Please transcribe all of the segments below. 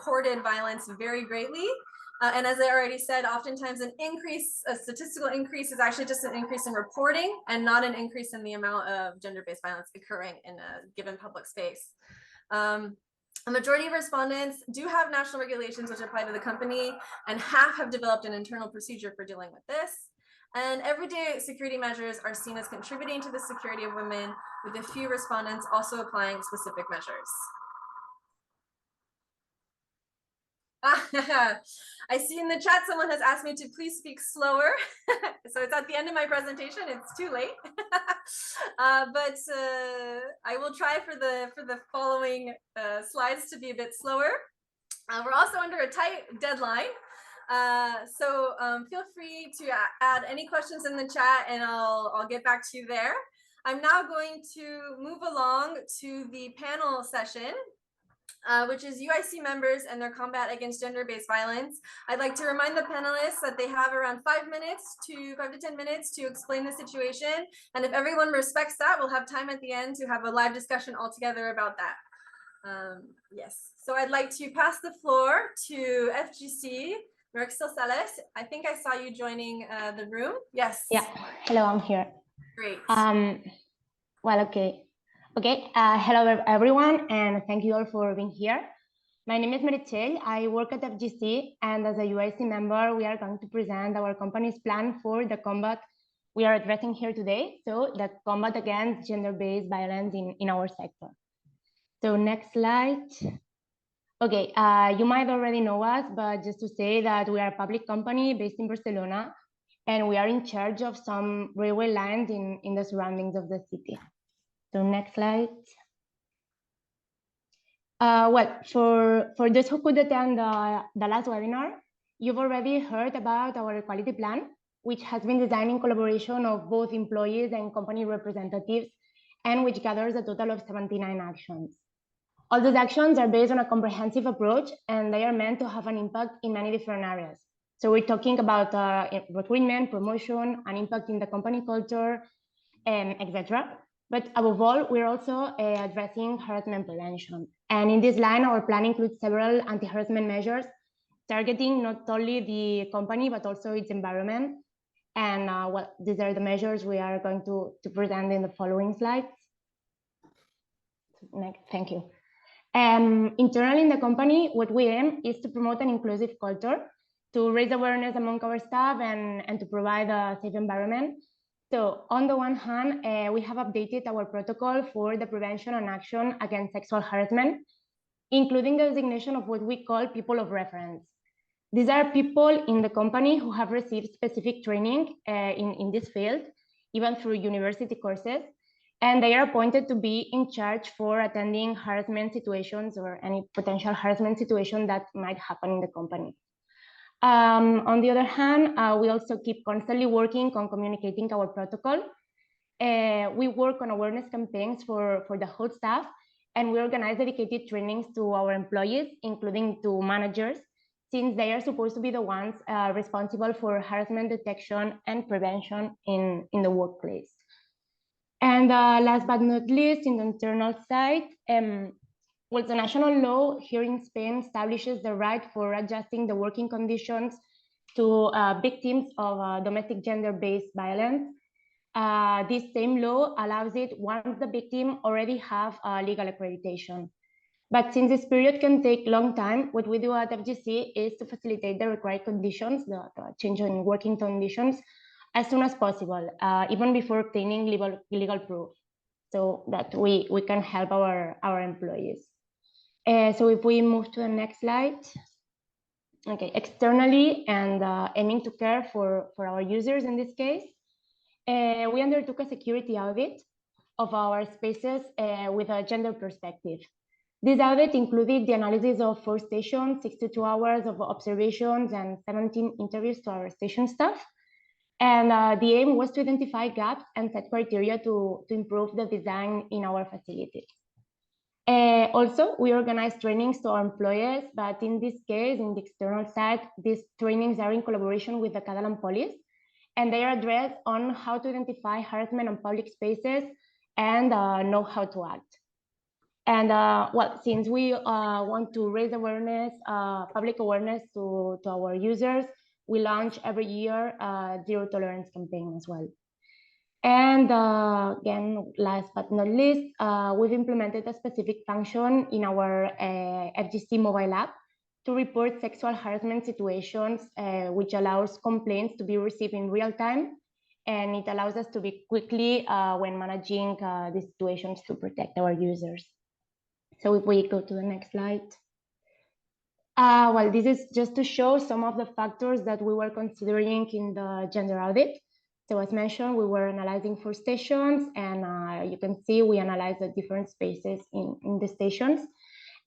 reported violence vary greatly. And as I already said, oftentimes a statistical increase is actually just an increase in reporting and not an increase in the amount of gender-based violence occurring in a given public space. A majority of respondents do have national regulations which apply to the company, and half have developed an internal procedure for dealing with this. And everyday security measures are seen as contributing to the security of women, with a few respondents also applying specific measures. I see in the chat someone has asked me to please speak slower. So it's at the end of my presentation, it's too late. But I will try for the following slides to be a bit slower. We're also under a tight deadline. So feel free to add any questions in the chat and I'll get back to you there. I'm now going to move along to the panel session, which is UIC members and their combat against gender-based violence. I'd like to remind the panelists that they have around 5 to 10 minutes to explain the situation. And if everyone respects that, we'll have time at the end to have a live discussion all together about that. Yes, so I'd like to pass the floor to FGC, Meritxell Salas. I think I saw you joining the room. Yes. Yeah, hello, I'm here. Great. Well, okay. Hello everyone, and thank you all for being here. My name is Meritxell. I work at FGC, and as a UIC member, we are going to present our company's plan for the combat we are addressing here today. So the combat against gender-based violence in our sector. So next slide. Okay, you might already know us, but just to say that we are a public company based in Barcelona, and we are in charge of some railway lines in the surroundings of the city. So next slide. Well, for those who could attend the last webinar, you've already heard about our equality plan, which has been designed in collaboration of both employees and company representatives, and which gathers a total of 79 actions. All those actions are based on a comprehensive approach, and they are meant to have an impact in many different areas. So we're talking about recruitment, promotion, an impact in the company culture, etc. But above all, we're also addressing harassment prevention. And in this line, our plan includes several anti-harassment measures targeting not only the company, but also its environment. And well, these are the measures we are going to present in the following slides. Next, thank you. Internally in the company, what we aim is to promote an inclusive culture, to raise awareness among our staff and to provide a safe environment. So on the one hand, we have updated our protocol for the prevention and action against sexual harassment, including the designation of what we call people of reference. These are people in the company who have received specific training in this field, even through university courses, and they are appointed to be in charge for attending harassment situations or any potential harassment situation that might happen in the company. On the other hand, we also keep constantly working on communicating our protocol. We work on awareness campaigns for the whole staff, and we organize dedicated trainings to our employees, including to managers, since they are supposed to be the ones responsible for harassment detection and prevention in the workplace. And last but not least, in the internal side, well, the national law here in Spain establishes the right for adjusting the working conditions to victims of domestic gender-based violence. This same law allows it once the victim already have legal accreditation. But since this period can take a long time, what we do at FGC is to facilitate the required conditions, the change in working conditions, as soon as possible, even before obtaining legal proof, so that we can help our employees. So if we move to the next slide. Okay, externally and aiming to care for our users in this case, we undertook a security audit of our spaces with a gender perspective. This audit included the analysis of 4 stations, 62 hours of observations, and 17 interviews to our station staff. And the aim was to identify gaps and set criteria to improve the design in our facilities. Also, we organize trainings to our employees, but in this case, in the external side, these trainings are in collaboration with the Catalan police, and they are addressed on how to identify harassment on public spaces and know how to act. And well, since we want to raise awareness, public awareness to our users, we launch every year a zero tolerance campaign as well. And again, last but not least, we've implemented a specific function in our FGC mobile app to report sexual harassment situations, which allows complaints to be received in real time. And it allows us to be quickly when managing the situations to protect our users. So if we go to the next slide. Well, this is just to show some of the factors that we were considering in the gender audit. So as mentioned, we were analyzing 4 stations, and you can see we analyzed the different spaces in the stations.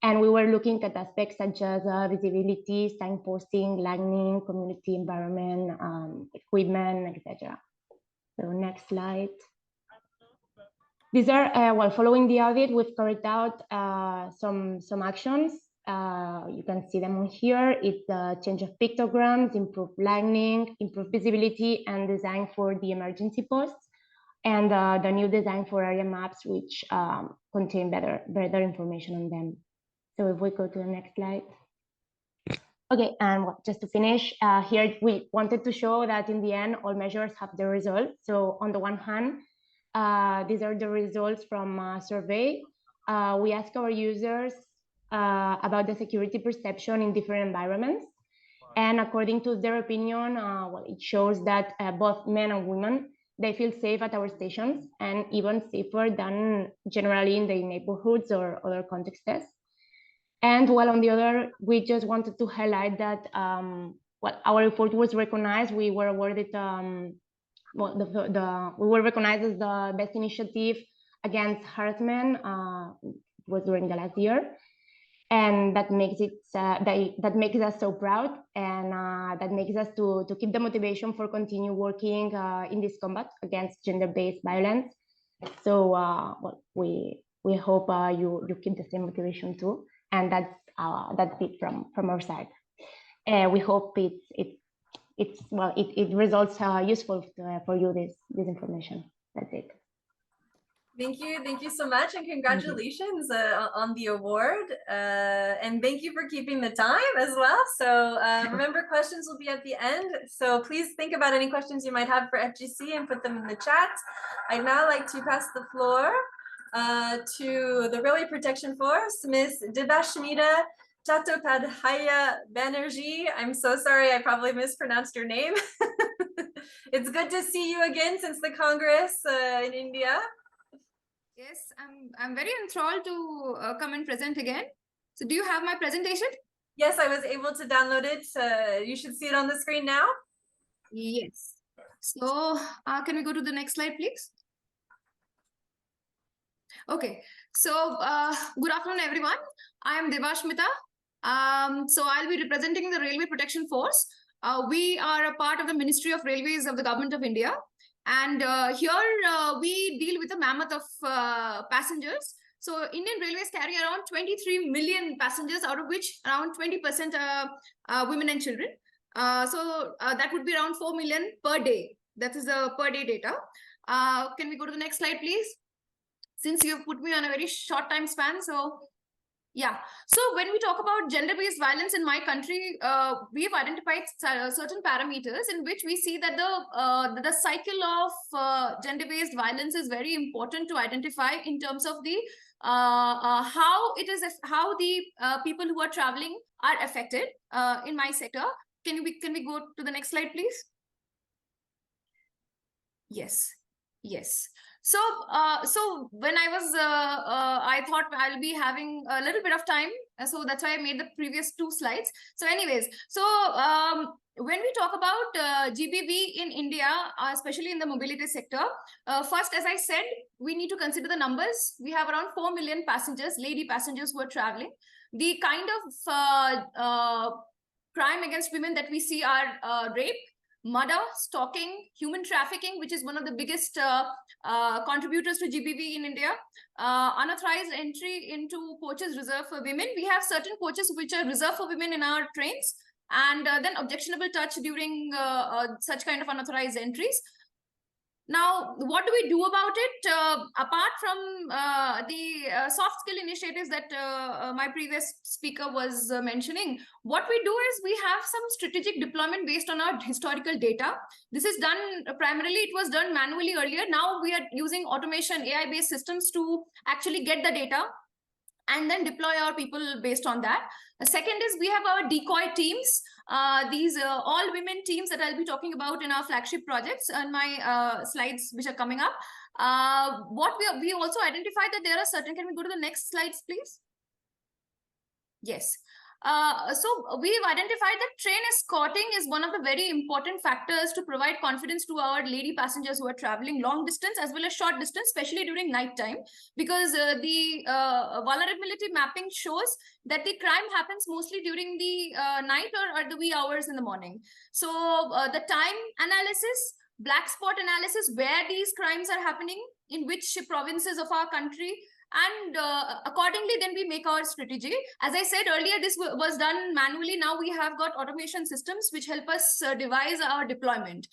And we were looking at aspects such as visibility, signposting, lighting, community environment, equipment, etc. So next slide. These are, well, following the audit, we've carried out some actions. You can see them on here. It's the change of pictograms, improved lighting, improved visibility, and design for the emergency posts, and the new design for area maps, which contain better information on them. So if we go to the next slide. Okay, and just to finish, here we wanted to show that in the end, all measures have the results. So on the one hand, these are the results from a survey. We asked our users about the security perception in different environments. And according to their opinion, well, it shows that both men and women, they feel safe at our stations and even safer than generally in the neighborhoods or other contexts. And while on the other, we just wanted to highlight that well, our report was recognized. We were awarded well, we were recognized as the best initiative against harassment was during the last year, and that makes it that makes us so proud, and that makes us to keep the motivation for continue working in this combat against gender-based violence. So well, we hope you keep the same motivation too, and that's it from our side. We hope it results useful for you, this information. That's it. Thank you so much, and congratulations on the award, and thank you for keeping the time as well. So remember, questions will be at the end, so please think about any questions you might have for FGC and put them in the chat. I'd now like to pass the floor to the Railway Protection Force, Ms. Debashmita Chattopadhyay Banerjee. I'm so sorry, I probably mispronounced your name. It's good to see you again since the Congress in India. Yes, I'm very enthralled to come and present again. So do you have my presentation? Yes, I was able to download it. You should see it on the screen now. Yes. So can we go to the next slide, please? Okay. So good afternoon, everyone. I am Debashmita. So I'll be representing the Railway Protection Force. We are a part of the Ministry of Railways of the Government of India. And here we deal with a mammoth of passengers. So Indian Railways carry around 23 million passengers, out of which around 20% are women and children. So that would be around 4 million per day. That is the per day data. Can we go to the next slide, please? Since you've put me on a very short time span, so yeah. So when we talk about gender-based violence in my country, we have identified certain parameters in which we see that the cycle of gender-based violence is very important to identify in terms of the how the people who are traveling are affected in my sector. Can we go to the next slide, please? Yes. So when I was, I thought I'll be having a little bit of time. So that's why I made the previous 2 slides. So anyways, so when we talk about GBV in India, especially in the mobility sector, first, as I said, we need to consider the numbers. We have around 4 million passengers, lady passengers who are traveling. The kind of crime against women that we see are rape, murder, stalking, human trafficking, which is one of the biggest contributors to GBV in India, unauthorized entry into coaches reserved for women. We have certain coaches which are reserved for women in our trains, and then objectionable touch during such kind of unauthorized entries. Now, what do we do about it? Apart from the soft skill initiatives that my previous speaker was mentioning, what we do is we have some strategic deployment based on our historical data. This is done primarily, it was done manually earlier. Now we are using automation, AI-based systems to actually get the data and then deploy our people based on that. The second is we have our decoy teams. These all women teams that I'll be talking about in our flagship projects and my slides which are coming up. What we also identified that there are certain, can we go to the next slides, please? Yes. So we've identified that train escorting is one of the very important factors to provide confidence to our lady passengers who are traveling long distance as well as short distance, especially during night time, because the vulnerability mapping shows that the crime happens mostly during the night or the wee hours in the morning. So the time analysis, black spot analysis, where these crimes are happening, in which provinces of our country, and accordingly then we make our strategy. As I said earlier, this was done manually. Now we have got automation systems which help us devise our deployment.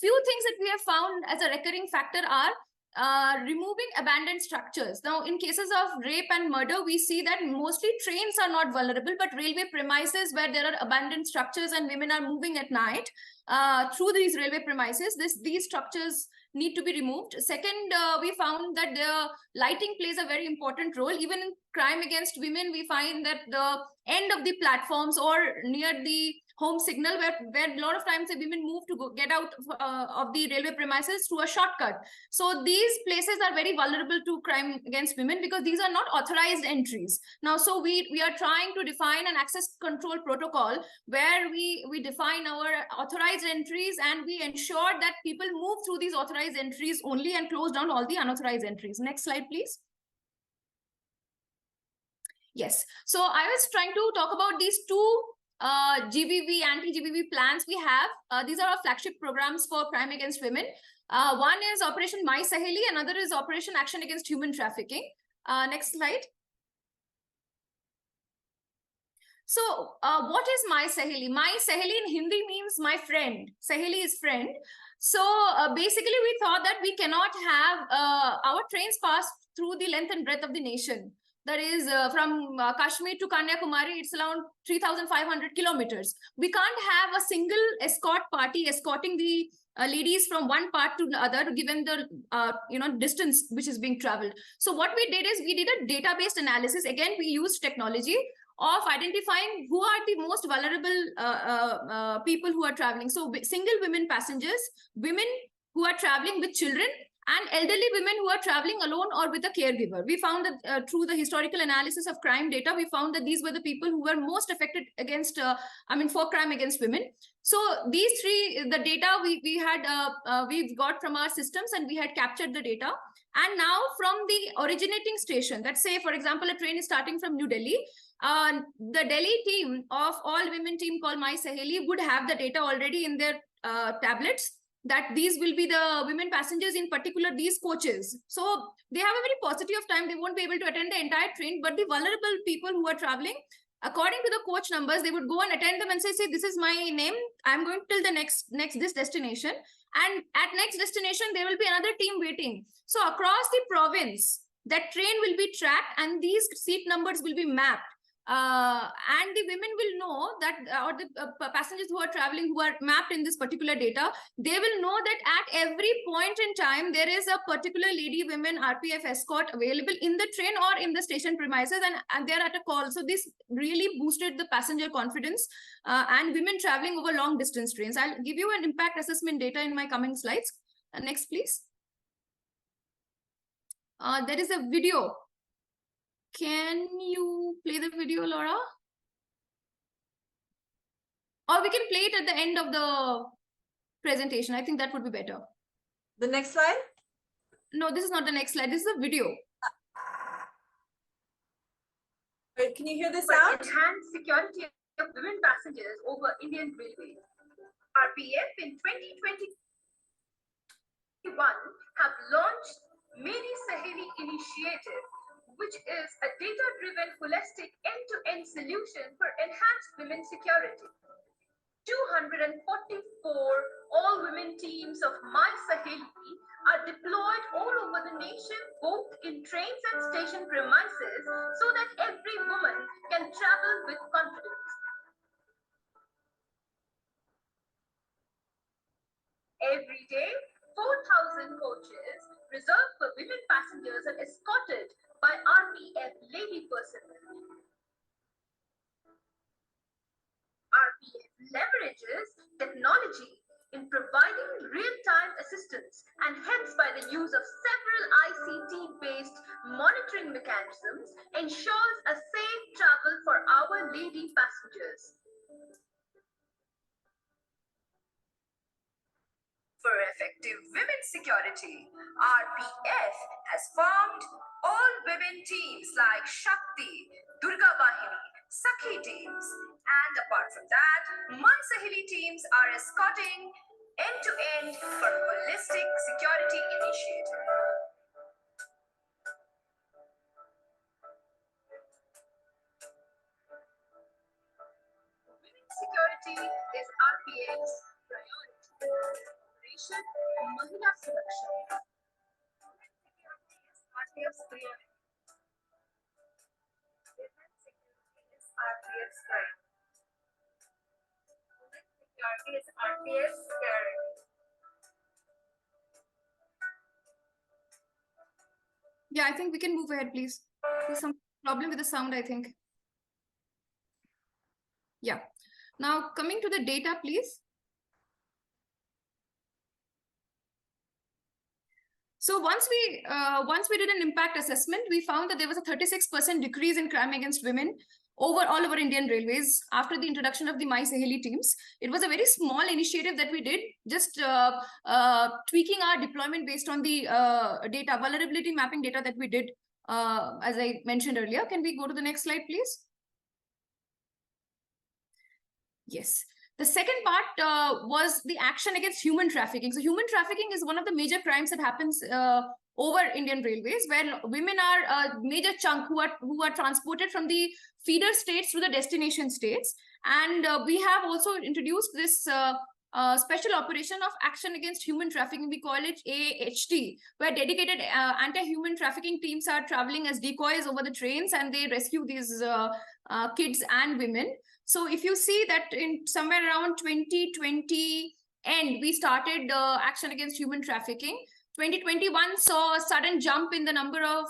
Few things that we have found as a recurring factor are removing abandoned structures. Now, in cases of rape and murder, we see that mostly trains are not vulnerable, but railway premises where there are abandoned structures and women are moving at night through these railway premises, these structures need to be removed. Second, we found that the lighting plays a very important role. Even in crime against women, we find that the end of the platforms or near the home signal where a lot of times the women move to get out of the railway premises through a shortcut. So these places are very vulnerable to crime against women because these are not authorized entries. Now, so we are trying to define an access control protocol where we define our authorized entries and we ensure that people move through these authorized entries only and close down all the unauthorized entries. Next slide, please. Yes, so I was trying to talk about these two GBV, anti-GBV plans we have. These are our flagship programs for crime against women. One is Operation My Saheli, another is Operation Action Against Human Trafficking. Next slide. So what is My Saheli? My Saheli in Hindi means my friend. Saheli is friend. So basically we thought that we cannot have our trains pass through the length and breadth of the nation. That is from Kashmir to Kanyakumari, it's around 3,500 kilometers. We can't have a single escort party escorting the ladies from one part to the other, given the distance which is being traveled. So what we did is we did a database analysis. Again, we used technology of identifying who are the most vulnerable people who are traveling. So single women passengers, women who are traveling with children, and elderly women who are traveling alone or with a caregiver. We found that through the historical analysis of crime data, we found that these were the people who were most affected against, for crime against women. So these three, the data we've got from our systems and we had captured the data. And now from the originating station, let's say, for example, a train is starting from New Delhi, the Delhi team of all women team called My Saheli would have the data already in their tablets, that these will be the women passengers, in particular these coaches. So they have a very paucity of time. They won't be able to attend the entire train, but the vulnerable people who are traveling, according to the coach numbers, they would go and attend them and say, this is my name. I'm going till the next this destination. And at next destination, there will be another team waiting. So across the province, that train will be tracked and these seat numbers will be mapped. And the women will know that, or the passengers who are traveling, who are mapped in this particular data, they will know that at every point in time, there is a particular lady women RPF escort available in the train or in the station premises, and they're at a call. So this really boosted the passenger confidence and women traveling over long distance trains. I'll give you an impact assessment data in my coming slides. Next, please. There is a video. Can you play the video, Laura? Or we can play it at the end of the presentation. I think that would be better. The next slide? No, this is not the next slide. This is a video. Wait, can you hear the sound? Enhance security of women passengers over Indian Railways. RPF in 2021 have launched Meri Saheli initiative, which is a data-driven, holistic, end-to-end solution for enhanced women's security. 244 all-women teams of My Saheli are deployed all over the nation, both in trains and station premises, so that every woman can travel with confidence. Every day, 4,000 coaches reserved for women passengers are escorted by RPF lady personnel. RPF leverages technology in providing real-time assistance and hence by the use of several ICT-based monitoring mechanisms ensures a safe travel for our lady passengers. For effective women's security, RPF has formed all-women teams like Shakti, Durga Bahini, Sakhi teams, and apart from that, My Saheli teams are escorting end-to-end for holistic security initiative. Women's security is RPF's priority. Operation Mahila Suraksha. RPF's priority. Women's security is RPF's priority. Women's security is RPF's priority. Yeah, I think we can move ahead, please. There's some problem with the sound, I think. Yeah. Now coming to the data, please. So once we did an impact assessment, we found that there was a 36% decrease in crime against women over all over Indian Railways after the introduction of the My Saheli teams. It was a very small initiative that we did, just tweaking our deployment based on the data, vulnerability mapping data that we did, as I mentioned earlier. Can we go to the next slide, please? Yes. The second part was the action against human trafficking. So human trafficking is one of the major crimes that happens over Indian Railways, where women are a major chunk who are transported from the feeder states to the destination states. And we have also introduced this special operation of action against human trafficking. We call it AHT, where dedicated anti-human trafficking teams are traveling as decoys over the trains and they rescue these kids and women. So if you see that in somewhere around 2020 end, we started action against human trafficking. 2021 saw a sudden jump in the number of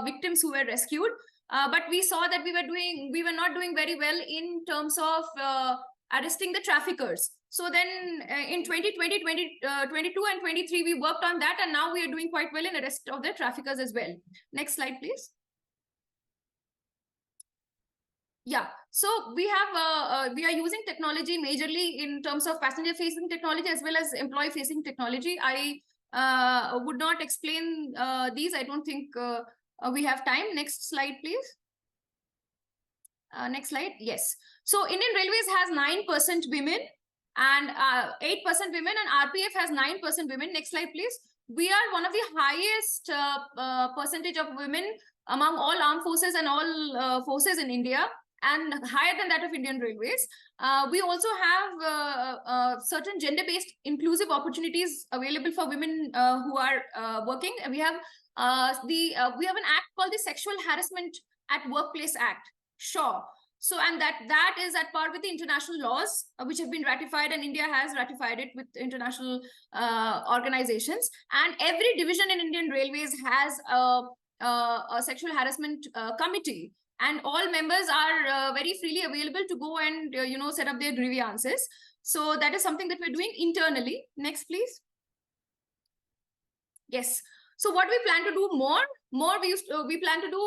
victims who were rescued. But we saw that we were not doing very well in terms of arresting the traffickers. So then in 2020, 2022 and 23, we worked on that. And now we are doing quite well in arrest of the traffickers as well. Next slide, please. Yeah, so we are using technology majorly in terms of passenger-facing technology as well as employee-facing technology. I would not explain these. I don't think we have time. Next slide, please. Next slide. Yes. So Indian Railways has 9% women and 8% women, and RPF has 9% women. Next slide, please. We are one of the highest percentage of women among all armed forces and all forces in India, and higher than that of Indian Railways. We also have certain gender-based inclusive opportunities available for women who are working. And we have an act called the Sexual Harassment at Workplace Act, SHAW. So, and that is at par with the international laws, which have been ratified, and India has ratified it with international organizations. And every division in Indian Railways has a sexual harassment committee. And all members are very freely available to go and, set up their grievances. So that is something that we're doing internally. Next, please. Yes. So what we plan to do we plan to do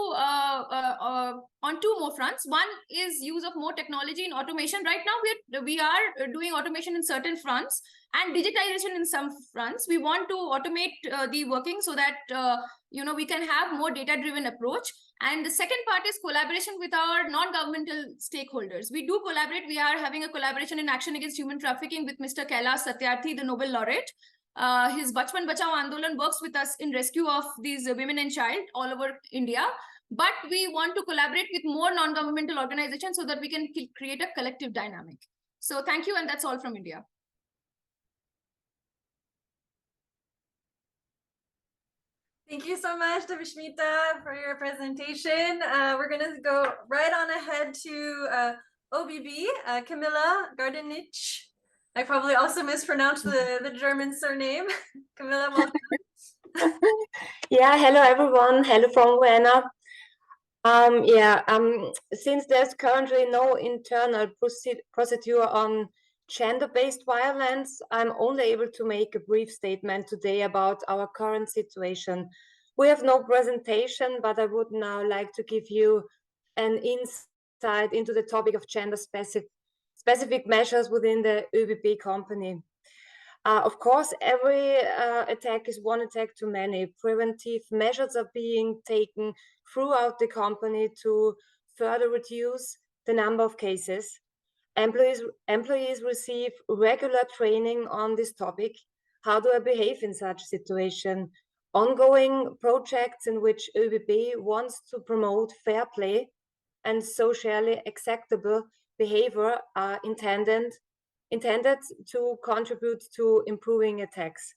on two more fronts. One is use of more technology in automation. Right now, we are doing automation in certain fronts and digitization in some fronts. We want to automate the working so that, we can have more data-driven approach. And the second part is collaboration with our non-governmental stakeholders. We do collaborate. We are having a collaboration in action against human trafficking with Mr. Kailash Satyarthi, the Nobel laureate. His Bachpan Bachao Andolan works with us in rescue of these women and child all over India. But we want to collaborate with more non-governmental organizations so that we can create a collective dynamic. So thank you, and that's all from India. Thank you so much, Debashmita, for your presentation. We're going to go right on ahead to OBB, Camila Gerdenitsch. I probably also mispronounced the German surname. Camila, welcome. Yeah, hello everyone. Hello from Vienna. Since there's currently no internal procedure on gender-based violence, I'm only able to make a brief statement today about our current situation. We have no presentation, but I would now like to give you an insight into the topic of gender-specific measures within the ÖBB company. Of course, every attack is one attack too many. Preventive measures are being taken throughout the company to further reduce the number of cases. Employees receive regular training on this topic. How do I behave in such a situation? Ongoing projects in which ÖBB wants to promote fair play and socially acceptable behavior are intended to contribute to improving attacks.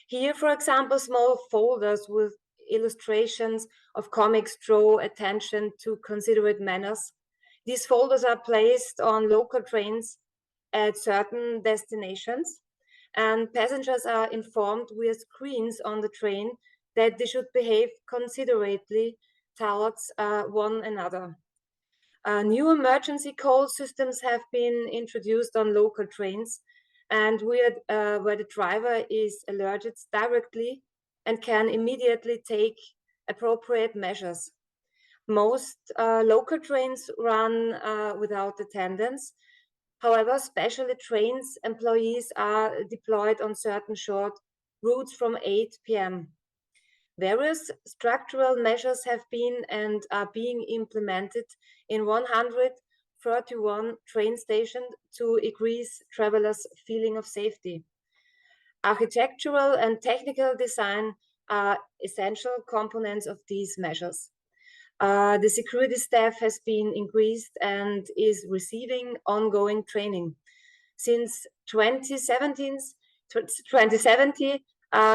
Here, for example, small folders with illustrations of comics draw attention to considerate manners. These folders are placed on local trains at certain destinations, and passengers are informed via screens on the train that they should behave considerately towards one another. New emergency call systems have been introduced on local trains, and where the driver is alerted directly and can immediately take appropriate measures. Most local trains run without attendants. However, specially trained employees are deployed on certain short routes from 8 p.m. Various structural measures have been and are being implemented in 131 train stations to increase travelers' feeling of safety. Architectural and technical design are essential components of these measures. The security staff has been increased and is receiving ongoing training. Since 2017,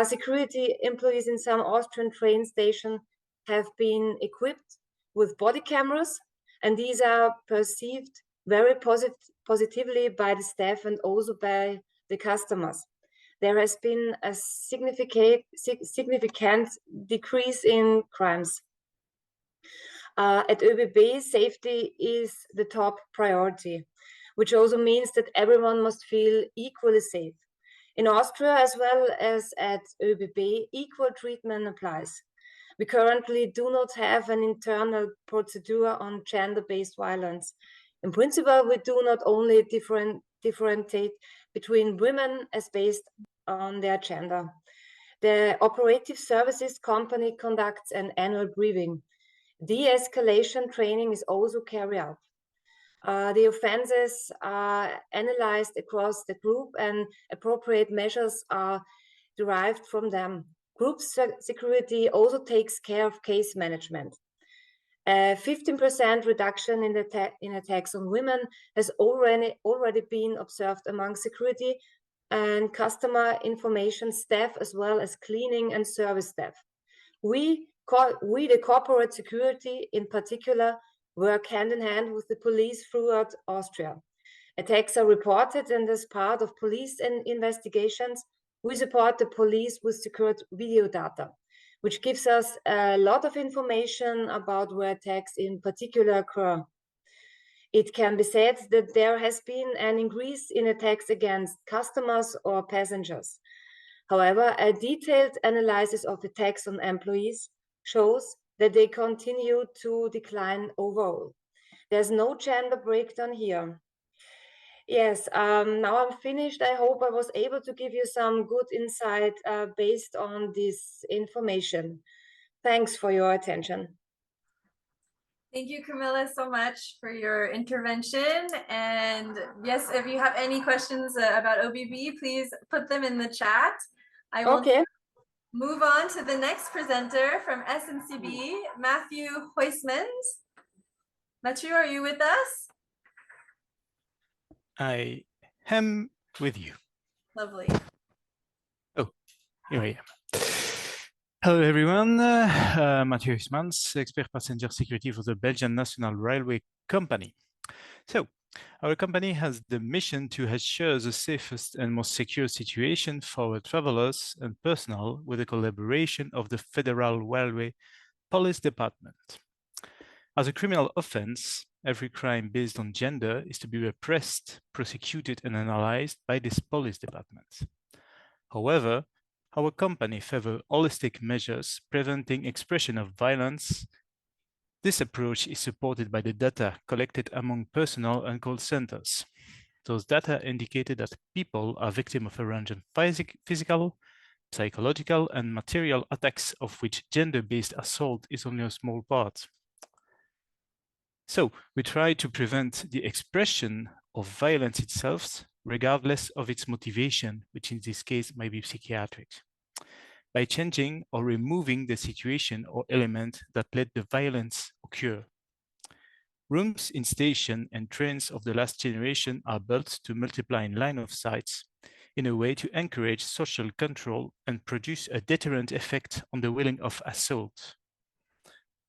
security employees in some Austrian train stations have been equipped with body cameras, and these are perceived very positively by the staff and also by the customers. There has been a significant decrease in crimes. At ÖBB, safety is the top priority, which also means that everyone must feel equally safe. In Austria, as well as at ÖBB, equal treatment applies. We currently do not have an internal procedure on gender-based violence. In principle, we do not only differentiate between women as based on their gender. The operative services company conducts an annual briefing. De-escalation training is also carried out. The offenses are analyzed across the group and appropriate measures are derived from them. Group security also takes care of case management. A 15% reduction in attacks on women has already been observed among security and customer information staff, as well as cleaning and service staff. We, the corporate security in particular, work hand in hand with the police throughout Austria. Attacks are reported, and as part of police investigations, we support the police with secured video data, which gives us a lot of information about where attacks in particular occur. It can be said that there has been an increase in attacks against customers or passengers. However, a detailed analysis of attacks on employees shows that they continue to decline overall. There's no gender breakdown here. Yes, now I'm finished. I hope I was able to give you some good insight based on this information. Thanks for your attention. Thank you, Camila, so much for your intervention. And yes, if you have any questions about OBB, please put them in the chat. I will move on to the next presenter from SNCB, Mathieu Huysmans. Mathieu, are you with us? I am with you. Lovely. Oh, here I am. Hello, everyone. Mathieu Huysmans, expert passenger security for the Belgian National Railway Company. So, our company has the mission to assure the safest and most secure situation for our travelers and personnel with the collaboration of the Federal Railway Police Department. As a criminal offense, every crime based on gender is to be repressed, prosecuted, and analyzed by this police department. However, our company favors holistic measures preventing expression of violence. This approach is supported by the data collected among personnel and call centers. Those data indicated that people are victims of a range of physical, psychological, and material attacks, of which gender-based assault is only a small part. So we try to prevent the expression of violence itself, regardless of its motivation, which in this case might be psychiatric, by changing or removing the situation or element that led the violence occur. Rooms in stations and trains of the last generation are built to multiply in line of sight in a way to encourage social control and produce a deterrent effect on the willing of assault.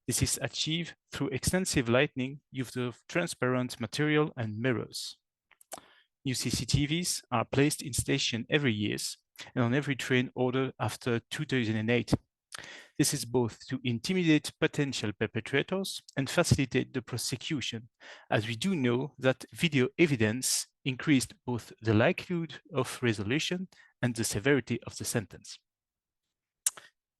This is achieved through extensive lighting, use of transparent material and mirrors. New CCTVs are placed in station every year and on every train ordered after 2008. This is both to intimidate potential perpetrators and facilitate the prosecution, as we do know that video evidence increased both the likelihood of resolution and the severity of the sentence.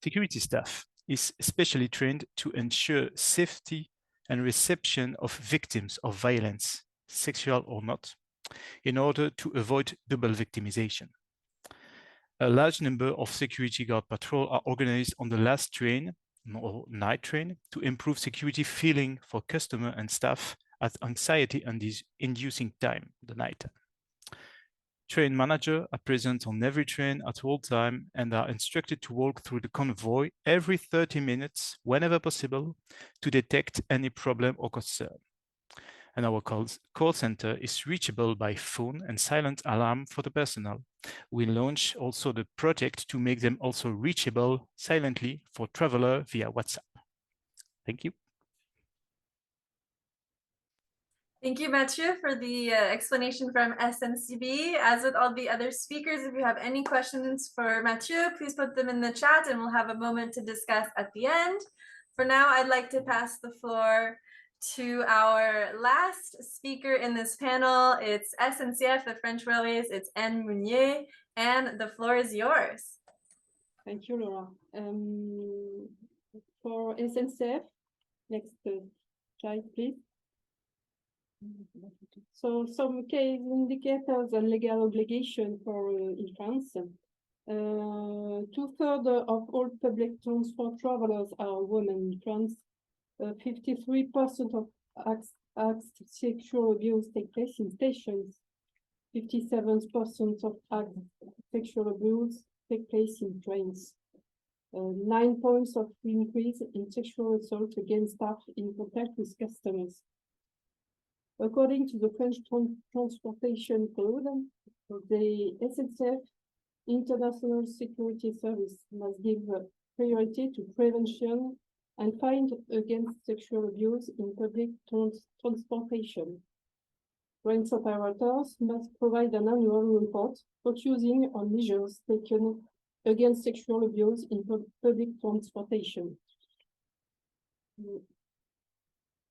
Security staff is specially trained to ensure safety and reception of victims of violence, sexual or not, in order to avoid double victimization. A large number of security guard patrols are organized on the last train or night train to improve security feeling for customer and staff at anxiety-inducing time, the night. Train managers are present on every train at all time and are instructed to walk through the convoy every 30 minutes, whenever possible, to detect any problem or concern. And our call center is reachable by phone and silent alarm for the personnel. We launch also the project to make them also reachable silently for traveler via WhatsApp. Thank you. Thank you, Mathieu, for the explanation from SNCB. As with all the other speakers, if you have any questions for Mathieu, please put them in the chat and we'll have a moment to discuss at the end. For now, I'd like to pass the floor to our last speaker in this panel. It's SNCF, the French Railways. It's Meunier, and the floor is yours. Thank you, Laura. For SNCF, next slide, please. So some case indicators and legal obligation for in France. 2/3 of all public transport travelers are women in France. 53% of acts sexual abuse take place in stations. 57% of acts sexual abuse take place in trains. 9 points of increase in sexual assault against staff in contact with customers. According to the French Transportation Code, the SNCF International Security Service must give priority to prevention and fight against sexual abuse in public transportation. Train operators must provide an annual report focusing on measures taken against sexual abuse in public transportation.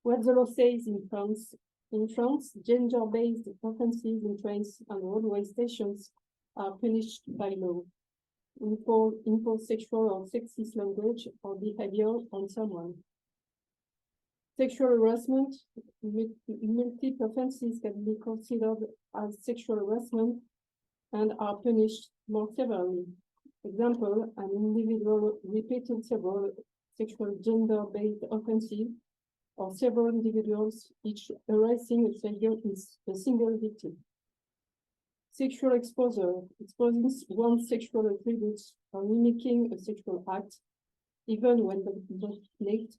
What the law says in France. In France, gender-based offenses in trains and railway stations are punished by law. Impose sexual or sexist language or behavior on someone. Sexual harassment, multiple offenses can be considered as sexual harassment and are punished more severely. Example, an individual repeated several sexual gender-based offenses or several individuals, each harassing a single victim. Sexual exposure, exposing one's sexual attributes or mimicking a sexual act, even when naked,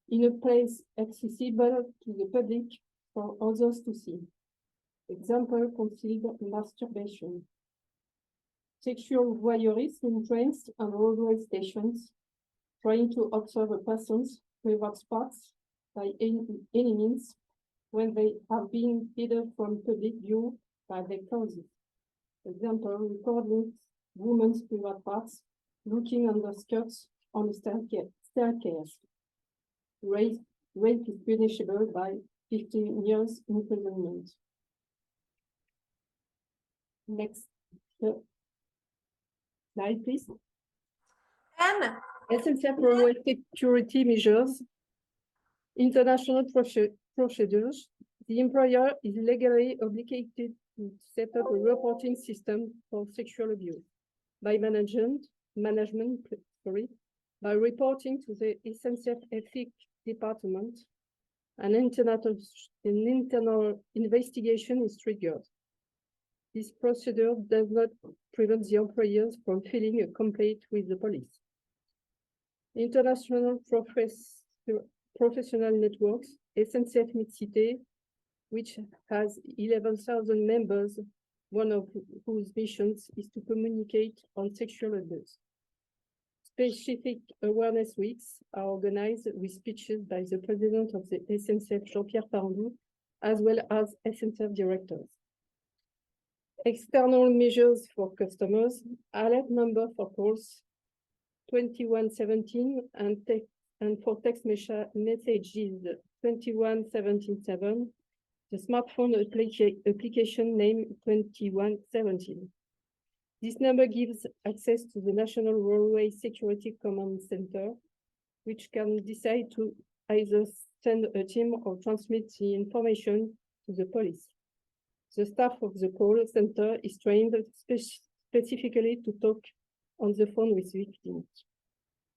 in a place accessible to the public for others to see. Example, consider masturbation. Sexual voyeurism in trains and railway stations, trying to observe a person's private parts by any means when they have been hidden from public view by their causes. Example, recording women's private parts, looking under skirts on a staircase. Rape is punishable by 15 years imprisonment. Next slide, please. Anne. SNCF railway security measures, international procedures. The employer is legally obligated to set up a reporting system for sexual abuse by management, by reporting to the SNCF Ethics Department. An internal investigation is triggered. This procedure does not prevent the employers from filing a complaint with the police. International professional networks, SNCF Mid-Cité, which has 11,000 members, one of whose missions is to communicate on sexual abuse. Specific awareness weeks are organized with speeches by the president of the SNCF, Jean-Pierre Parandou, as well as SNCF directors. External measures for customers, alert number for calls 2117 and for text messages 21177, the smartphone application name 2117. This number gives access to the National Railway Security Command Center, which can decide to either send a team or transmit the information to the police. The staff of the call center is trained specifically to talk on the phone with victims.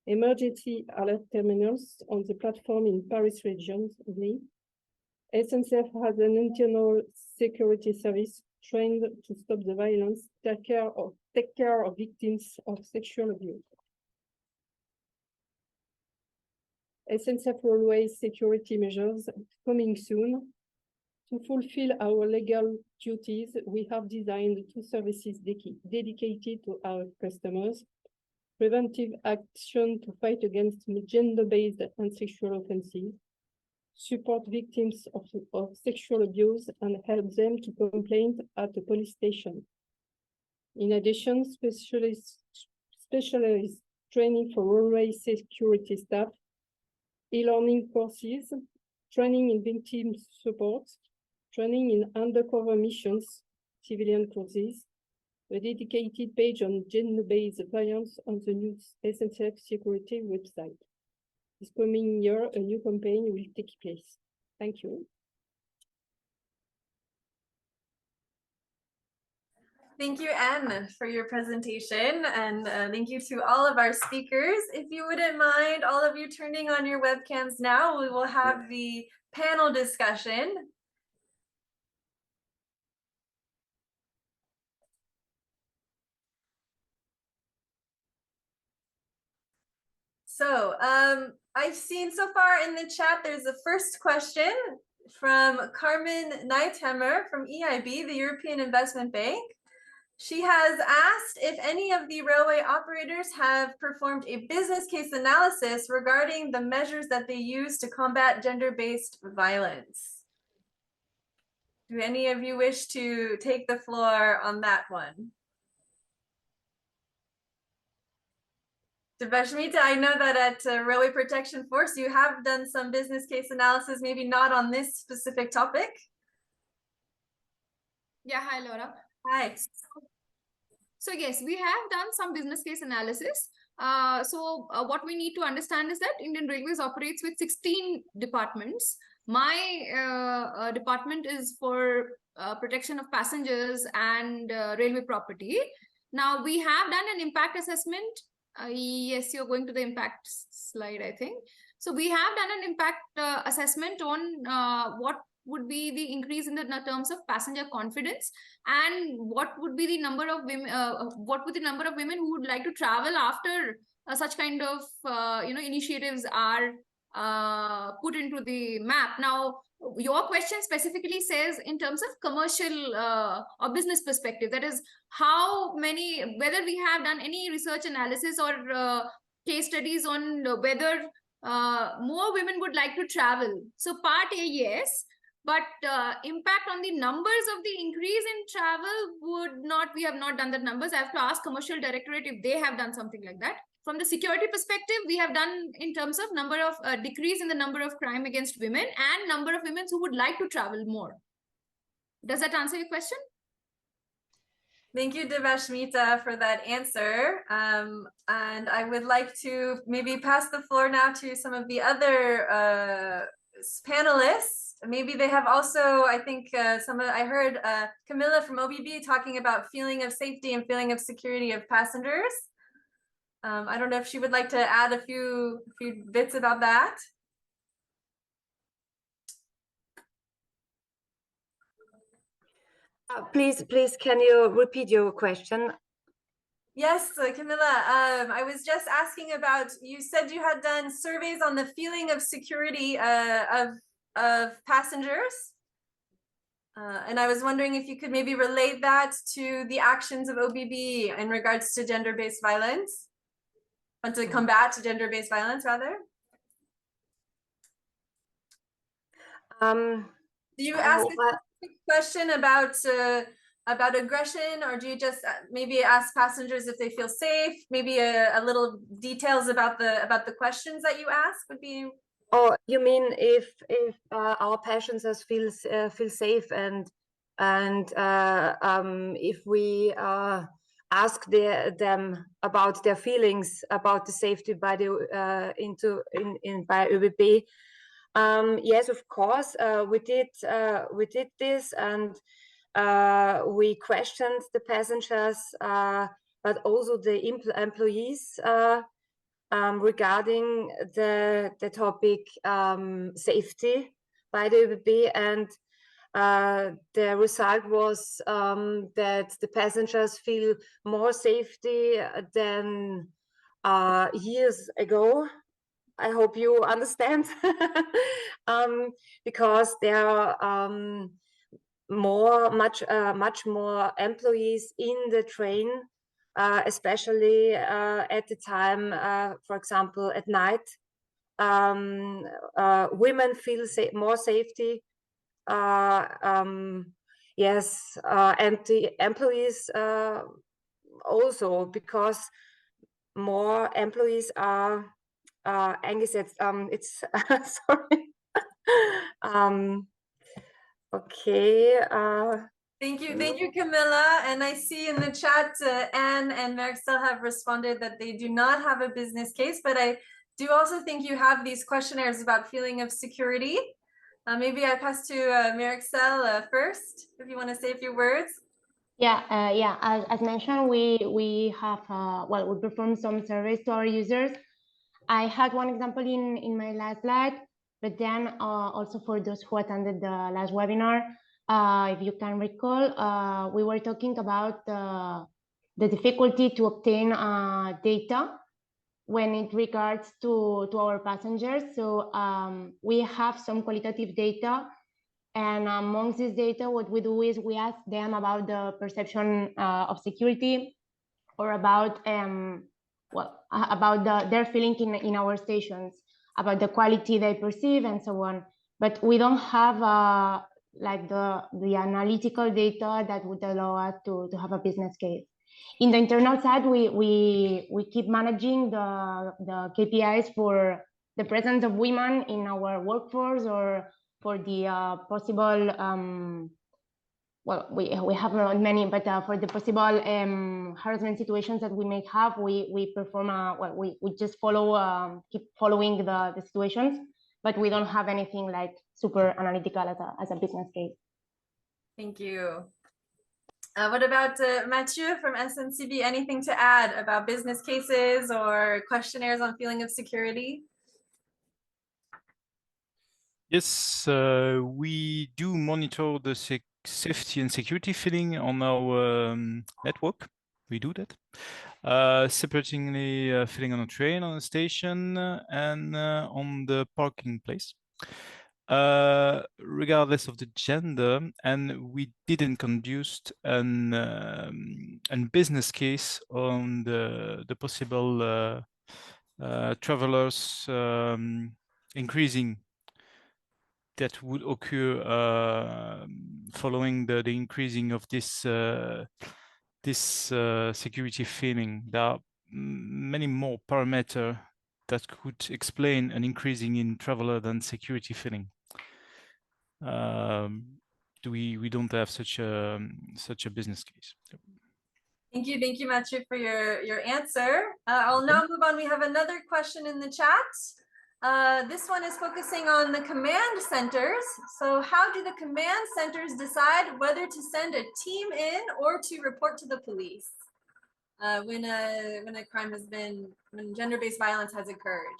Emergency alert terminals on the platform in Paris region. SNCF has an internal security service trained to stop the violence, take care of victims of sexual abuse. SNCF railway security measures coming soon. To fulfill our legal duties, we have designed 2 services dedicated to our customers: preventive action to fight against gender-based and sexual offenses, support victims of sexual abuse, and help them to complain at the police station. In addition, specialized training for railway security staff, e-learning courses, training in victim support, training in undercover missions, civilian courses, a dedicated page on gender-based violence on the new SNCF security website. This coming year, a new campaign will take place. Thank you. Thank you, Anne, for your presentation, and thank you to all of our speakers. If you wouldn't mind, all of you turning on your webcams now, we will have the panel discussion. So I've seen so far in the chat, there's a first question from Carmen Neithammer from EIB, the European Investment Bank. She has asked if any of the railway operators have performed a business case analysis regarding the measures that they use to combat gender-based violence. Do any of you wish to take the floor on that one? Debashmita, I know that at Railway Protection Force, you have done some business case analysis, maybe not on this specific topic. Yeah, hi, Laura. Hi. So yes, we have done some business case analysis. What we need to understand is that Indian Railways operates with 16 departments. My department is for protection of passengers and railway property. Now, we have done an impact assessment. Yes, you're going to the impact slide, I think. So we have done an impact assessment on what would be the increase in the terms of passenger confidence, and what would be the number of women, who would like to travel after such kind of initiatives are put into the map. Now, your question specifically says in terms of commercial or business perspective, that is how many, whether we have done any research analysis or case studies on whether more women would like to travel. So part A, yes, but impact on the numbers of the increase in travel would not, we have not done the numbers. I have to ask Commercial Directorate if they have done something like that. From the security perspective, we have done in terms of number of decrease in the number of crime against women and number of women who would like to travel more. Does that answer your question? Thank you, Debashmita, for that answer. And I would like to maybe pass the floor now to some of the other panelists. Maybe they have also, I think I heard Camila from OBB talking about feeling of safety and feeling of security of passengers. I don't know if she would like to add a few bits about that. Please, can you repeat your question? Yes, Camila, I was just asking about, you said you had done surveys on the feeling of security of passengers. And I was wondering if you could maybe relate that to the actions of OBB in regards to gender-based violence, and to combat gender-based violence, rather. Do you ask a question about aggression, or do you just maybe ask passengers if they feel safe? Maybe a little details about the questions that you ask would be. Oh, you mean if our passengers feel safe, and if we ask them about their feelings about the safety by the by ÖBB. Yes, of course, we did this, and we questioned the passengers, but also the employees regarding the topic safety by the ÖBB, and the result was that the passengers feel more safety than years ago. I hope you understand, because there are much more employees in the train, especially at the time, for example, at night. Women feel more safety. Yes, and the employees also, because more employees are eingesetzt. It's sorry. Okay. Thank you, Camila. And I see in the chat, Anne and Meritxell have responded that they do not have a business case, but I do also think you have these questionnaires about feeling of security. Maybe I pass to Meritxell first, if you want to say a few words. Yeah, as mentioned, we have we performed some surveys to our users. I had one example in my last slide, but then also for those who attended the last webinar, if you can recall, we were talking about the difficulty to obtain data when it regards to our passengers. So we have some qualitative data, and amongst this data, what we do is we ask them about the perception of security, or about their feeling in our stations, about the quality they perceive, and so on. But we don't have like the analytical data that would allow us to have a business case. In the internal side, we keep managing the KPIs for the presence of women in our workforce, or for the possible we have not many, but for the possible harassment situations that we may have, we perform we just keep following the situations, but we don't have anything like super analytical as a business case. Thank you. What about Mathieu from SNCB? Anything to add about business cases or questionnaires on feeling of security? Yes, we do monitor the safety and security feeling on our network. We do that. Separatingly feeling on a train, on a station, and on the parking place. regardless of the gender, and we didn't conduct an business case on the possible travelers increasing that would occur following the increasing of this security feeling. There are many more parameters that could explain an increasing in traveler than security feeling. We don't have such a business case. Thank you, Mathieu, for your answer. I'll now move on. We have another question in the chat. This one is focusing on the command centers. So how do the command centers decide whether to send a team in or to report to the police when a crime has been, when gender-based violence has occurred?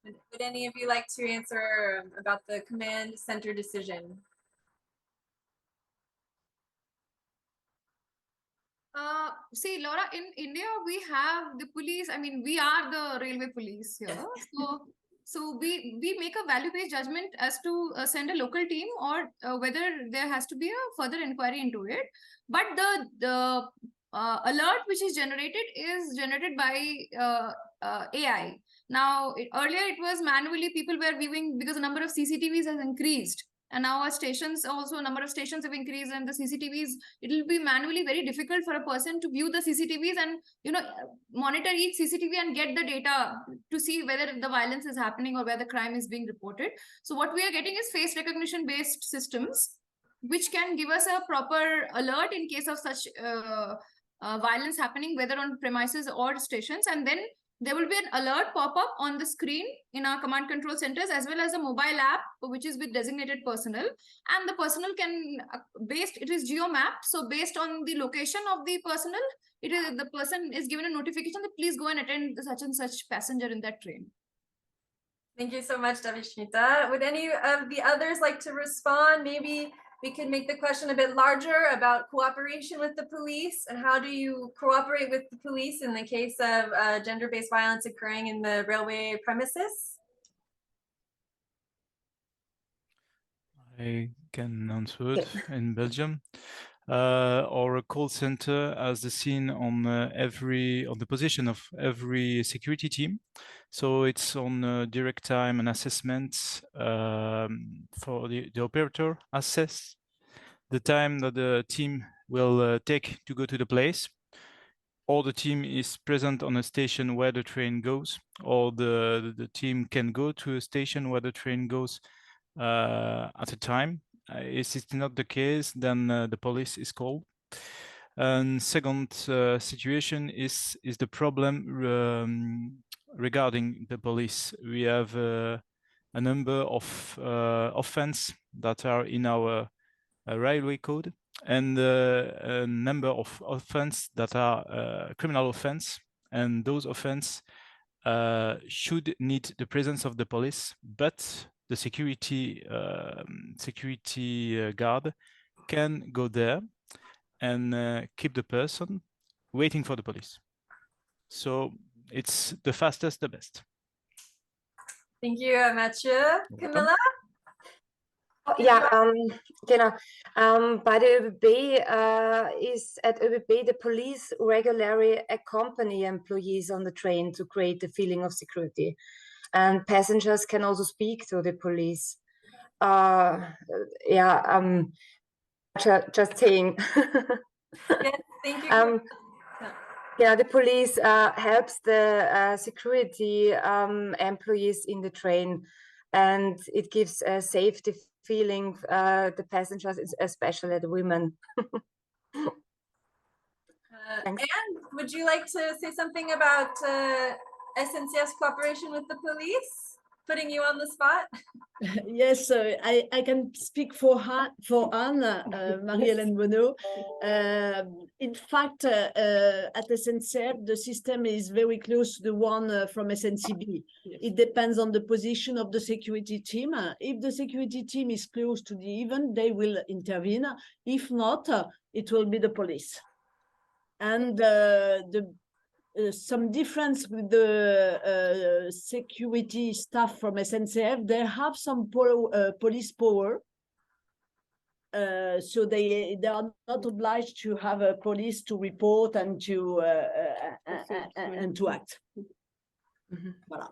Would any of you like to answer about the command center decision? See, Laura, in India, we have the police. I mean, we are the railway police here. So we make a value-based judgment as to send a local team or whether there has to be a further inquiry into it. But the alert which is generated by AI. Now, earlier it was manually people were viewing because the number of CCTVs has increased. And now our stations, also number of stations have increased, and the CCTVs, it will be manually very difficult for a person to view the CCTVs and, you know, monitor each CCTV and get the data to see whether the violence is happening or where the crime is being reported. So what we are getting is face recognition based systems, which can give us a proper alert in case of such violence happening, whether on premises or stations. And then there will be an alert pop up on the screen in our command control centers, as well as a mobile app, which is with designated personnel. And the personnel can, it is geo-mapped. So based on the location of the personnel, the person is given a notification that please go and attend such and such passenger in that train. Thank you so much, Debashmita. Would any of the others like to respond? Maybe we could make the question a bit larger about cooperation with the police, and how do you cooperate with the police in the case of gender-based violence occurring in the railway premises? I can answer it. In Belgium. Our call center has the scene on the position of every security team. So it's on direct time and assessment for the operator assess the time that the team will take to go to the place, or the team is present on a station where the train goes, or the team can go to a station where the train goes at a time. If it's not the case, then the police is called. And second situation is the problem regarding the police. We have a number of offenses that are in our railway code, and a number of offenses that are criminal offense, and those offenses should need the presence of the police, but the security guard can go there and keep the person waiting for the police. So it's the fastest, the best. Thank you, Mathieu. Camila? Yeah, by the ÖBB is at ÖBB, the police regularly accompany employees on the train to create a feeling of security. And passengers can also speak to the police. Just saying. Yes, thank you. Yeah, the police helps the security employees in the train, and it gives a safety feeling the passengers, especially the women. And would you like to say something about SNCF's cooperation with the police? Putting you on the spot. Yes, I can speak for Anne, Marie-Hélène Bonneau. In fact, at SNCF, the system is very close to the one from SNCB. Yes. It depends on the position of the security team. If the security team is close to the event, they will intervene. If not, it will be the police. And some difference with the security staff from SNCF. They have some police power. So they are not obliged to have a police to report and to act. Voilà.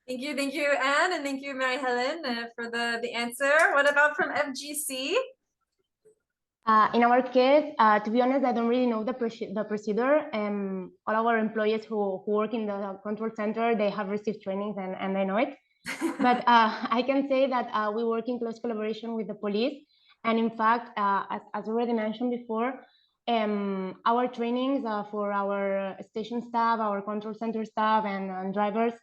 Thank you, Anne, and thank you, Marie-Hélène, for the answer. What about from FGC? In our case, to be honest, I don't really know the procedure. All our employees who work in the control center, they have received trainings and they know it. But I can say that we work in close collaboration with the police. And in fact, as already mentioned before, our trainings for our station staff, our control center staff, and drivers,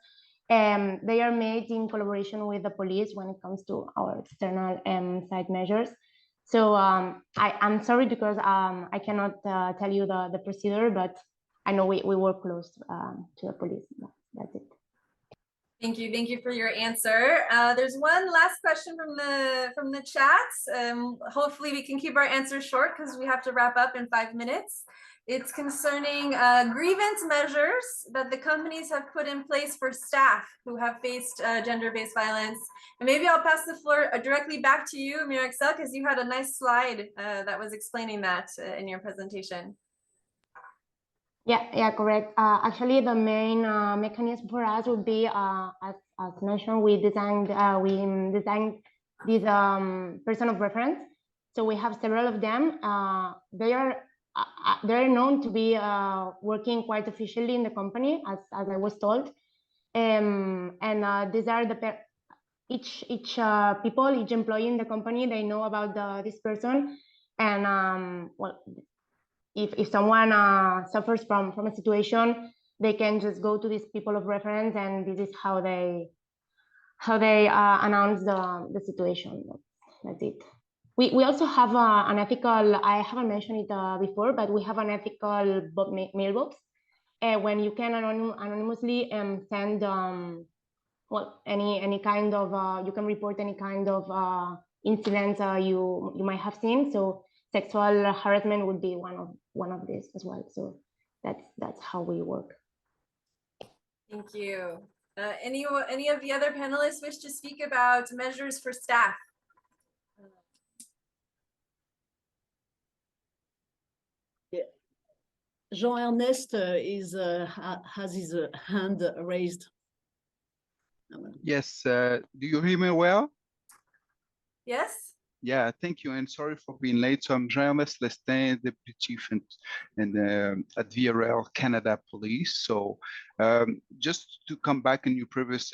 they are made in collaboration with the police when it comes to our external site measures. So I'm sorry because I cannot tell you the procedure, but I know we work close to the police. That's it. Thank you for your answer. There's one last question from the chat. Hopefully we can keep our answers short because we have to wrap up in 5 minutes. It's concerning grievance measures that the companies have put in place for staff who have faced gender-based violence. And maybe I'll pass the floor directly back to you, Meritxell, because you had a nice slide that was explaining that in your presentation. Yeah, correct. Actually, the main mechanism for us would be, as mentioned, we designed this person of reference. So we have several of them. They're known to be working quite officially in the company, as I was told. These are each employee in the company, they know about this person, and well, if someone suffers from a situation, they can just go to these people of reference, and this is how they announce the situation. That's it. We also have an ethical, I haven't mentioned it before, but we have an ethical mailbox when you can anonymously send well, any kind of, you can report any kind of incidents you might have seen. So sexual harassment would be one of these as well. So that's how we work. Thank you. Any of the other panelists wish to speak about measures for staff? Jean-Ernest has his hand raised. Yes, do you hear me well? Yes. Yeah, thank you, and sorry for being late. So I'm Jean-Ernest Lestin, Deputy Chief at VRL Canada Police. So just to come back in your previous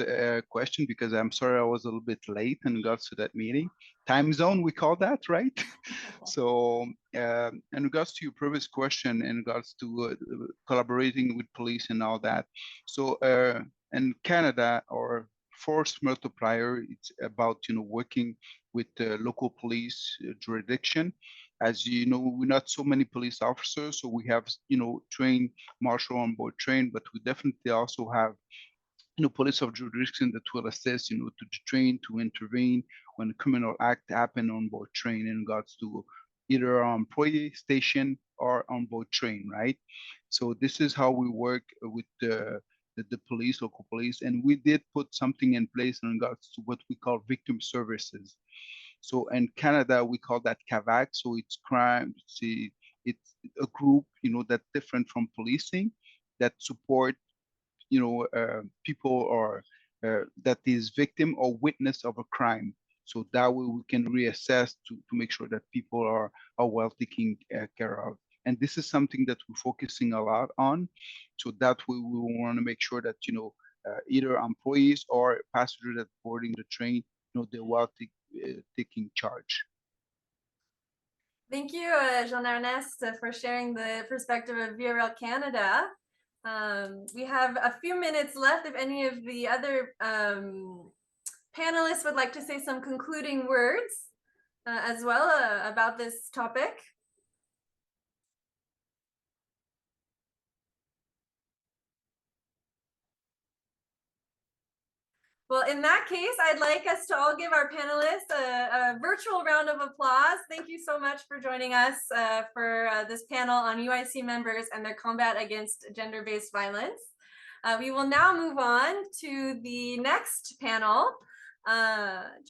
question, because I'm sorry I was a little bit late in regards to that meeting. Time zone, we call that, right? So in regards to your previous question, in regards to collaborating with police and all that. So in Canada, our force multiplier, it's about, working with local police jurisdiction. As you know, we're not so many police officers, so we have, trained marshal on board train, but we definitely also have, police of jurisdiction that will assist, to train, to intervene when a criminal act happen on board train in regards to either our employee station or on board train, right? So this is how we work with the police, local police, and we did put something in place in regards to what we call victim services. So in Canada, we call that CAVAC. So it's crime, it's a group, that's different from policing, that support, people or that is victim or witness of a crime. So that way we can reassess to make sure that people are well taken care of. And this is something that we're focusing a lot on. So that way we want to make sure that, either employees or passengers that boarding the train, they're well taking charge. Thank you, Jean-Ernest, for sharing the perspective of VRL Canada. We have a few minutes left if any of the other panelists would like to say some concluding words as well about this topic. Well, in that case, I'd like us to all give our panelists a virtual round of applause. Thank you so much for joining us for this panel on UIC members and their combat against gender-based violence. We will now move on to the next panel.